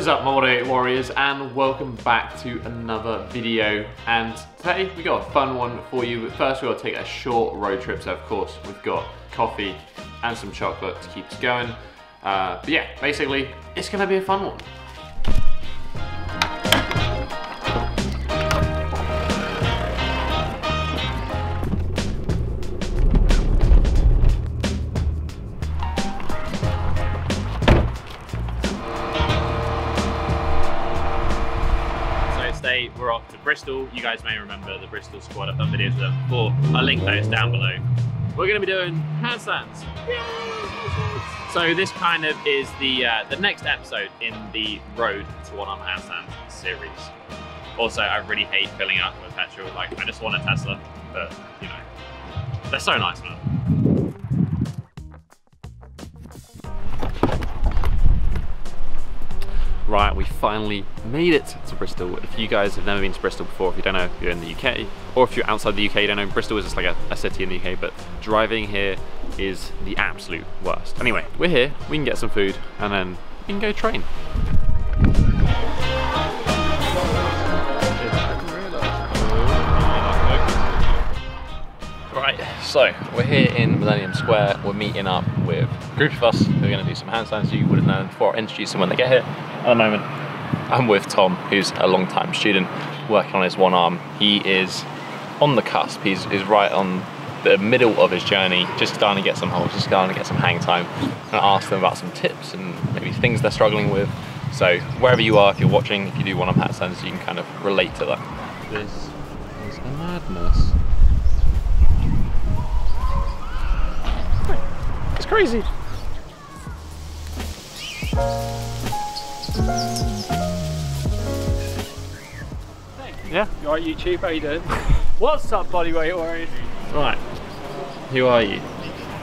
What is up, Motor Warriors, and welcome back to another video. And today we got a fun one for you. But first, we got to take a short road trip. So of course, we've got coffee and some chocolate to keep us going. But yeah, basically, it's gonna be a fun one. Today we're off to Bristol. You guys may remember the Bristol squad. I've done videos with them before. I'll link those down below. We're going to be doing handstands. Yay! So this kind of is the next episode in the Road to One Arm Handstand series. Also, I really hate filling up with petrol. Like, I just want a Tesla, but you know, they're so nice, man. Right, we finally made it to Bristol. If you guys have never been to Bristol before, if you don't know, if you're in the UK, or if you're outside the UK, you don't know, Bristol is just like a city in the UK, but driving here is the absolute worst. Anyway, we're here, we can get some food, and then we can go train. Right, so we're here in Millennium Square. We're meeting up with a group of us who are going to do some handstands. You would have known before I introduce them when they get here. At the moment, I'm with Tom, who's a long-time student working on his one arm. He is on the cusp. He's right on the middle of his journey, just starting to get some holds, just starting to get some hang time. And I asked them about some tips and maybe things they're struggling with. So wherever you are, if you're watching, if you do one arm handstands, you can kind of relate to that. This is a madness. It's crazy. Yeah. You alright, YouTube? How you doing? What's up, bodyweight warriors? Right. Who are you?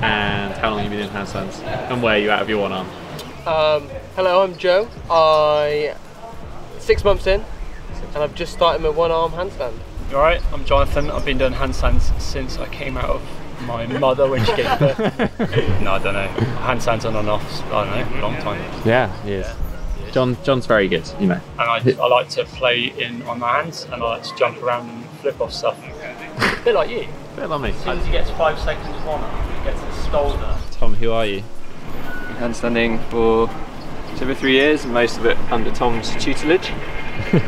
And how long have you been doing handstands? And where are you out of your one arm? Hello, I'm Joe. I'm 6 months in, and I've just started my one arm handstand. You alright? I'm Jonathan. I've been doing handstands since I came out of my mother when she gave birth. No, I don't know. Handstands on and off, I don't know, a long time. Yeah, he is. John's very good, you know. And I like to play on my hands, and I like to jump around and flip off stuff. A bit like you. A bit like me. As soon as he gets 5 seconds of honour, he gets a scolder. Tom, who are you? Handstanding for just over 3 years, most of it under Tom's tutelage.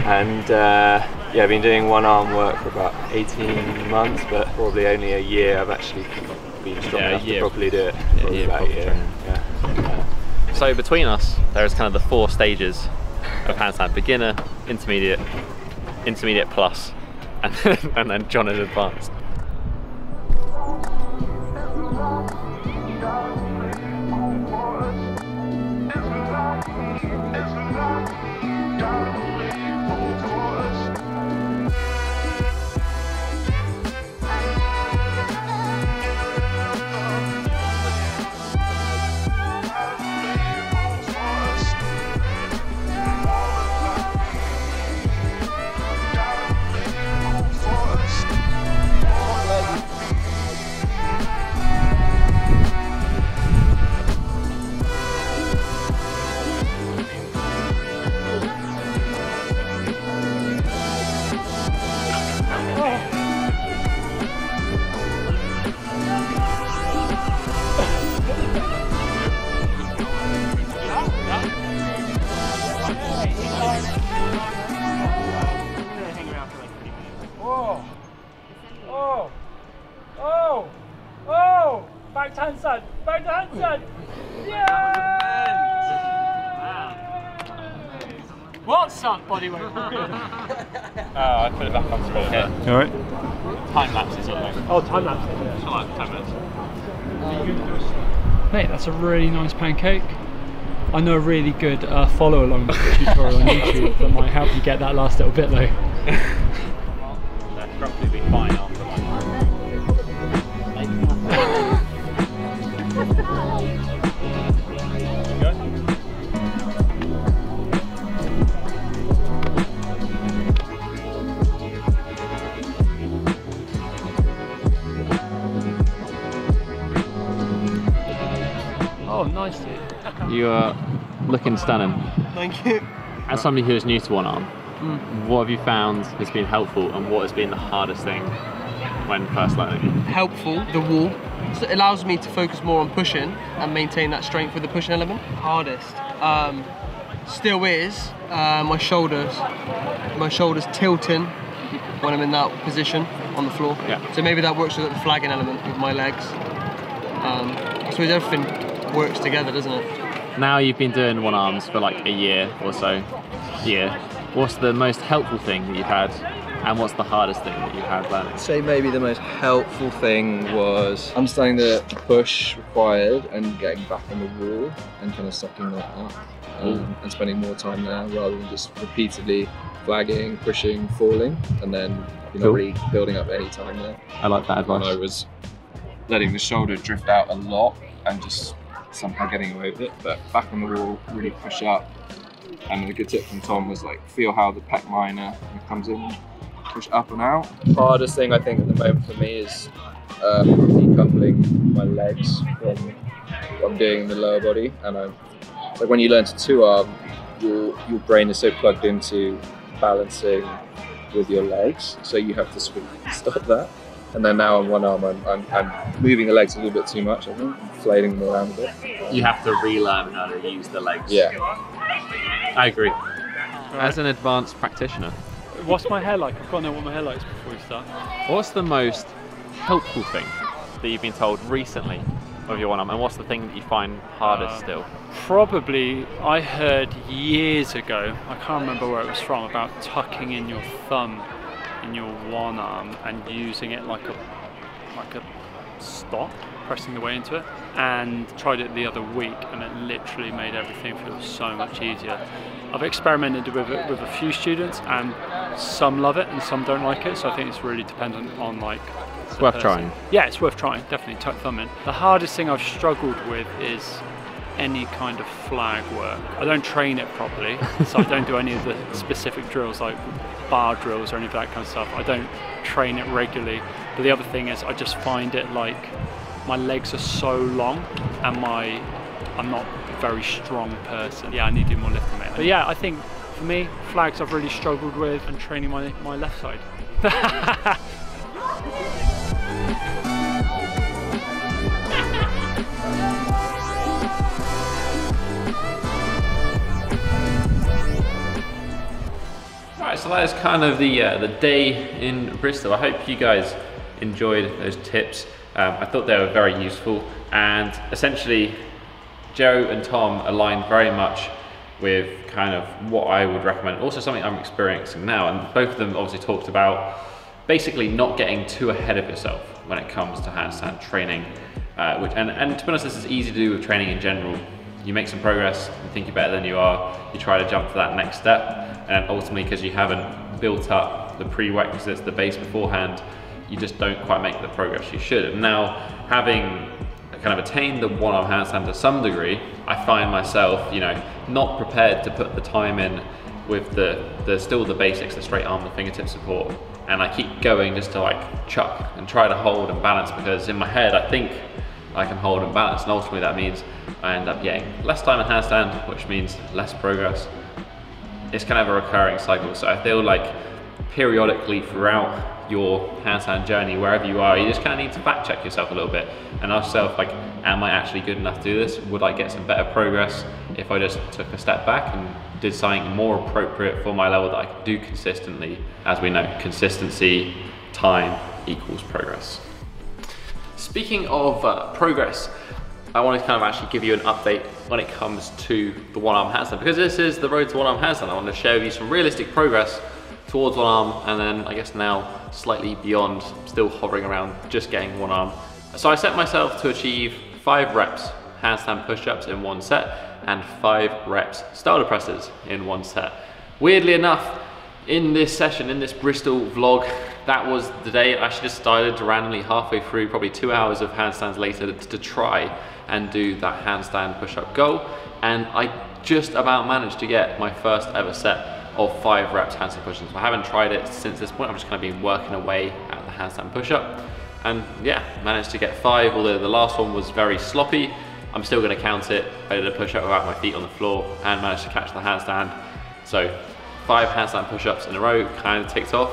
And yeah, I've been doing one arm work for about 18 months, but probably only a year I've actually been strong enough to properly do it. Probably about a year. Yeah. So between us, there is kind of the 4 stages of handstand: beginner, intermediate, intermediate plus, and then John is advanced. Back to handstand! Back to handstand! Yeah! What's up, bodyweight? I put it back on screen. Okay. Alright. Time lapses on there. Oh, time lapse. I like 10 minutes. Mate, that's a really nice pancake. I know a really good follow along tutorial on YouTube that might help you get that last little bit though. That'll probably be fine after like. Oh, nice dude. You are looking stunning. Thank you. As somebody who is new to one arm, what have you found has been helpful and what has been the hardest thing when first learning? Helpful, the wall. So it allows me to focus more on pushing and maintain that strength with the pushing element. Hardest, still is my shoulders tilting when I'm in that position on the floor. Yeah. So maybe that works with the flagging element with my legs. I suppose everything works together, doesn't it? Now you've been doing one arms for like a year or so. What's the most helpful thing that you've had, and what's the hardest thing that you've had learning? I'd say maybe the most helpful thing was understanding the push required and getting back on the wall and kind of sucking that up and spending more time there rather than just repeatedly flagging, pushing, falling, and then really building up any time there. I like that advice. And I was letting the shoulder drift out a lot and just somehow getting away with it, but back on the wall, really push up. And a good tip from Tom was like feel how the pec minor comes in, push up and out. Hardest thing I think at the moment for me is decoupling my legs from doing the lower body. And it's like when you learn to two arm, your brain is so plugged into balancing with your legs, so you have to sort of stop that. And then now on one arm, I'm moving the legs a little bit too much, I think, flailing them around a bit. You have to relearn how to use the legs. Yeah. I agree. As an advanced practitioner, What's my hair like? I've got to know what my hair like is before we start. what's the most helpful thing that you've been told recently of your one arm, and what's the thing that you find hardest still? Probably, I heard years ago, I can't remember where it was from, about tucking in your thumb in your one arm and using it like a stop, pressing the way into it, and tried it the other week and it literally made everything feel so much easier. I've experimented with it with a few students and some love it and some don't like it, so I think it's really dependent on like It's worth trying. Yeah, it's worth trying, definitely tuck thumb in. The hardest thing I've struggled with is any kind of flag work. I don't train it properly, so I don't do any of the specific drills like bar drills or any of that kind of stuff. I don't train it regularly. But the other thing is I just find it like my legs are so long and I'm not a very strong person. Yeah, I need to do more lifting, mate. But yeah, I think for me, flags I've really struggled with and training my left side. Right, so that is kind of the day in Bristol. I hope you guys enjoyed those tips. I thought they were very useful, and essentially Joe and Tom aligned very much with kind of what I would recommend, also something I'm experiencing now, and both of them obviously talked about basically not getting too ahead of yourself when it comes to handstand training, and to be honest, this is easy to do with training in general. You make some progress, you think you're better than you are, you try to jump to that next step, and ultimately because you haven't built up the prerequisites, the base beforehand, you just don't quite make the progress you should. And now, having kind of attained the one-arm handstand to some degree, I find myself, not prepared to put the time in with still the basics, the straight arm, the fingertip support, and I keep going just to like chuck and try to hold and balance, because in my head I think I can hold and balance, and ultimately that means I end up getting less time in handstand, which means less progress. It's kind of a recurring cycle, so I feel like periodically throughout your handstand journey, wherever you are, you just kind of need to fact check yourself a little bit and ask yourself, like, am I actually good enough to do this? Would I get some better progress if I just took a step back and did something more appropriate for my level that I could do consistently? As we know, consistency, time equals progress. Speaking of progress, I wanted to kind of actually give you an update when it comes to the one-arm handstand, because this is the road to one-arm handstand. I want to share with you some realistic progress towards one arm, and then I guess now slightly beyond, still hovering around just getting one arm. So I set myself to achieve 5 reps handstand push-ups in one set and 5 reps starter presses in one set. Weirdly enough, in this session, in this Bristol vlog, that was the day I actually decided to randomly halfway through, probably 2 hours of handstands later, to try and do that handstand push-up goal, and I just about managed to get my first ever set of 5 reps handstand push-ups. I haven't tried it since this point. I've just kind of been working away at the handstand push-up, and yeah, managed to get 5, although the last one was very sloppy. I'm still going to count it. I did a push-up without my feet on the floor and managed to catch the handstand. So 5 handstand push-ups in a row, kind of ticked off.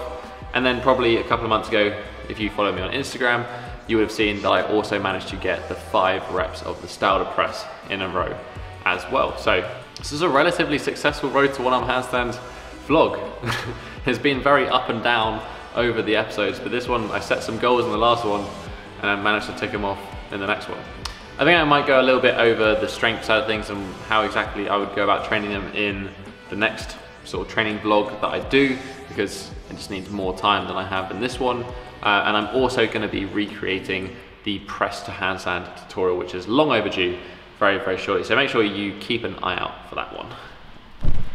And then probably a couple of months ago, if you follow me on Instagram, you would have seen that I also managed to get the 5 reps of the shoulder press in a row as well. So this is a relatively successful road to one-arm handstand vlog. It's been very up and down over the episodes, but this one I set some goals in the last one and I managed to tick them off in the next one. I think I might go a little bit over the strength side of things and how exactly I would go about training them in the next sort of training vlog that I do, because it just needs more time than I have in this one. And I'm also going to be recreating the press to handstand tutorial, which is long overdue, very, very shortly. So make sure you keep an eye out for that one.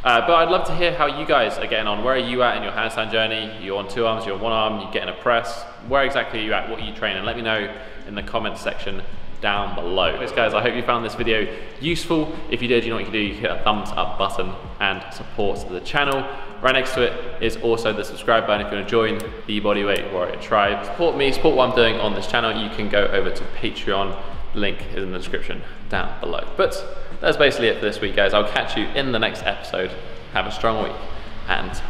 But I'd love to hear how you guys are getting on. Where are you at in your handstand journey? You're on 2 arms, you're on 1 arm, you're getting a press. Where exactly are you at? What are you training? Let me know in the comments section down below. Anyways guys, I hope you found this video useful. If you did, you know what you can do. You hit that thumbs up button and support the channel. Right next to it is also the subscribe button if you want to join the Bodyweight Warrior Tribe. Support me, support what I'm doing on this channel. You can go over to Patreon. The link is in the description down below. But that's basically it for this week, guys. I'll catch you in the next episode. Have a strong week and